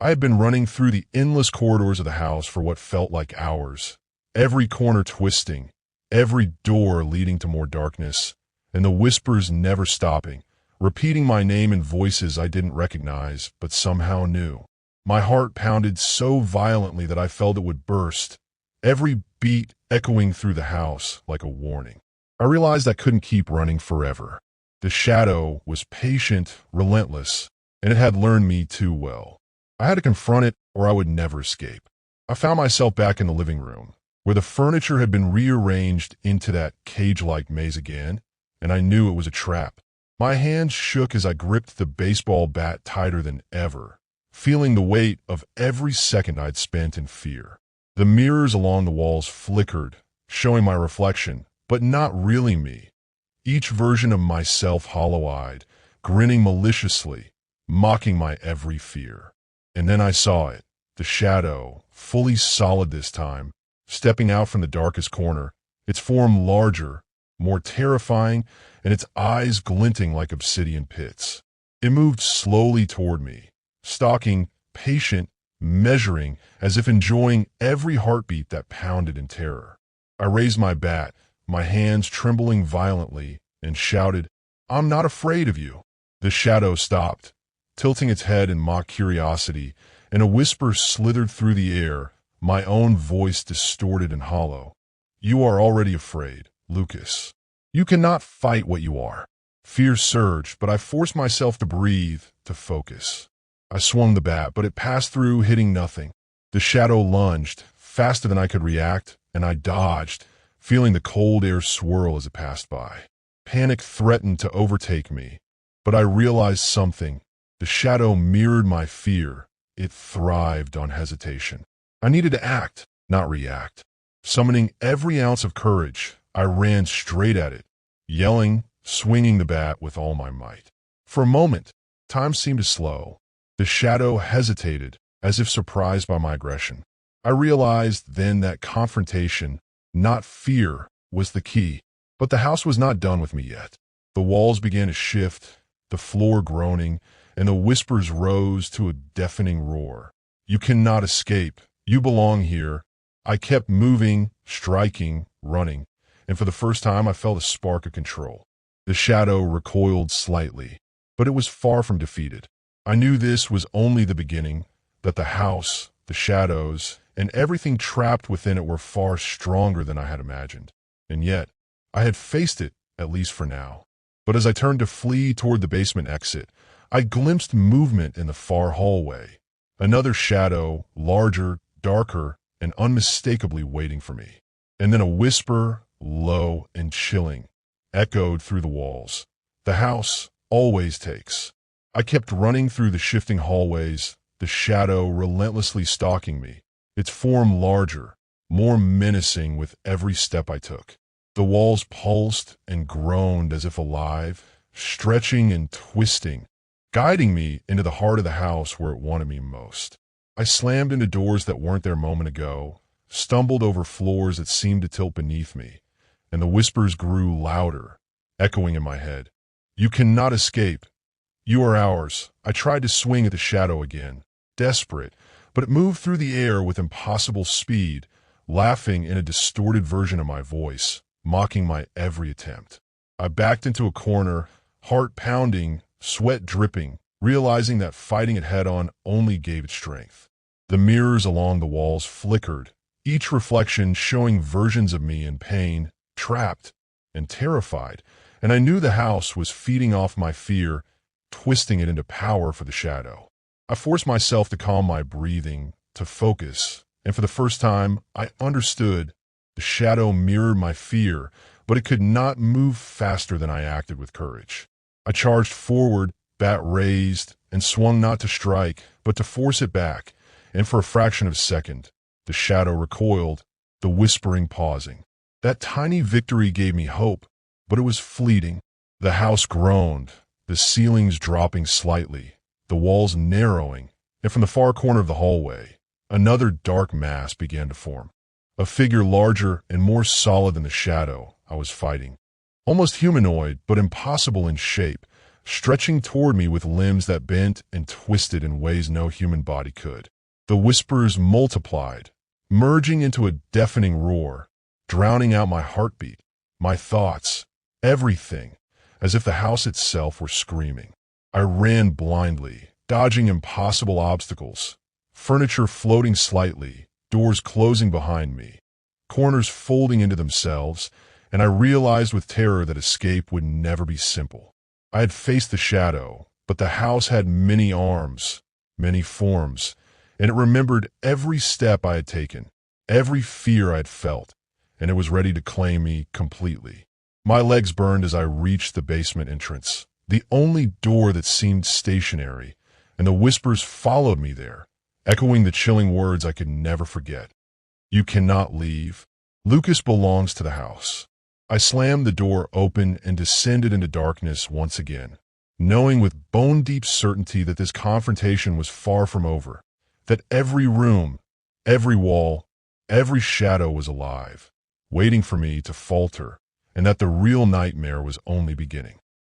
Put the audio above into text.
I had been running through the endless corridors of the house for what felt like hours, every corner twisting, every door leading to more darkness, and the whispers never stopping, repeating my name in voices I didn't recognize but somehow knew. My heart pounded so violently that I felt it would burst, every beat echoing through the house like a warning. I realized I couldn't keep running forever. The shadow was patient, relentless, and it had learned me too well. I had to confront it or I would never escape. I found myself back in the living room, where the furniture had been rearranged into that cage-like maze again, and I knew it was a trap. My hands shook as I gripped the baseball bat tighter than ever, feeling the weight of every second I'd spent in fear. The mirrors along the walls flickered, showing my reflection, but not really me. Each version of myself hollow-eyed, grinning maliciously, mocking my every fear. And then I saw it, the shadow, fully solid this time, stepping out from the darkest corner, its form larger, more terrifying, and its eyes glinting like obsidian pits. It moved slowly toward me, stalking, patient, measuring, as if enjoying every heartbeat that pounded in terror. I raised my bat, my hands trembling violently, and shouted, "I'm not afraid of you." The shadow stopped, tilting its head in mock curiosity, and a whisper slithered through the air, my own voice distorted and hollow. "You are already afraid, Lucas. You cannot fight what you are." Fear surged, but I forced myself to breathe, to focus. I swung the bat, but it passed through, hitting nothing. The shadow lunged, faster than I could react, and I dodged, feeling the cold air swirl as it passed by. Panic threatened to overtake me, but I realized something. The shadow mirrored my fear. It thrived on hesitation. I needed to act, not react. Summoning every ounce of courage, I ran straight at it, yelling, swinging the bat with all my might. For a moment, time seemed to slow. The shadow hesitated, as if surprised by my aggression. I realized then that confrontation, not fear, was the key. But the house was not done with me yet. The walls began to shift, the floor groaning, and the whispers rose to a deafening roar. "You cannot escape. You belong here." I kept moving, striking, running, and for the first time I felt a spark of control. The shadow recoiled slightly, but it was far from defeated. I knew this was only the beginning, that the house, the shadows, and everything trapped within it were far stronger than I had imagined. And yet, I had faced it, at least for now. But as I turned to flee toward the basement exit, I glimpsed movement in the far hallway. Another shadow, larger, darker, and unmistakably waiting for me. And then a whisper, low and chilling, echoed through the walls. "The house always takes." I kept running through the shifting hallways, the shadow relentlessly stalking me, its form larger, more menacing with every step I took. The walls pulsed and groaned as if alive, stretching and twisting, guiding me into the heart of the house where it wanted me most. I slammed into doors that weren't there a moment ago, stumbled over floors that seemed to tilt beneath me, and the whispers grew louder, echoing in my head. "You cannot escape. You are ours." I tried to swing at the shadow again, desperate, but it moved through the air with impossible speed, laughing in a distorted version of my voice, mocking my every attempt. I backed into a corner, heart pounding, sweat dripping, realizing that fighting it head-on only gave it strength. The mirrors along the walls flickered, each reflection showing versions of me in pain, trapped, and terrified, and I knew the house was feeding off my fear, twisting it into power for the shadow. I forced myself to calm my breathing, to focus, and for the first time, I understood. The shadow mirrored my fear, but it could not move faster than I acted with courage. I charged forward, bat raised, and swung not to strike, but to force it back, and for a fraction of a second, the shadow recoiled, the whispering pausing. That tiny victory gave me hope, but it was fleeting. The house groaned, the ceilings dropping slightly, the walls narrowing, and from the far corner of the hallway, another dark mass began to form. A figure larger and more solid than the shadow I was fighting. Almost humanoid, but impossible in shape, stretching toward me with limbs that bent and twisted in ways no human body could. The whispers multiplied, merging into a deafening roar, drowning out my heartbeat, my thoughts, everything, as if the house itself were screaming. I ran blindly, dodging impossible obstacles, furniture floating slightly, doors closing behind me, corners folding into themselves, and I realized with terror that escape would never be simple. I had faced the shadow, but the house had many arms, many forms, and it remembered every step I had taken, every fear I had felt, and it was ready to claim me completely. My legs burned as I reached the basement entrance, the only door that seemed stationary, and the whispers followed me there, echoing the chilling words I could never forget. You cannot leave. Lucas belongs to the house. I slammed the door open and descended into darkness once again, knowing with bone-deep certainty that this confrontation was far from over, that every room, every wall, every shadow was alive, waiting for me to falter, and that the real nightmare was only beginning.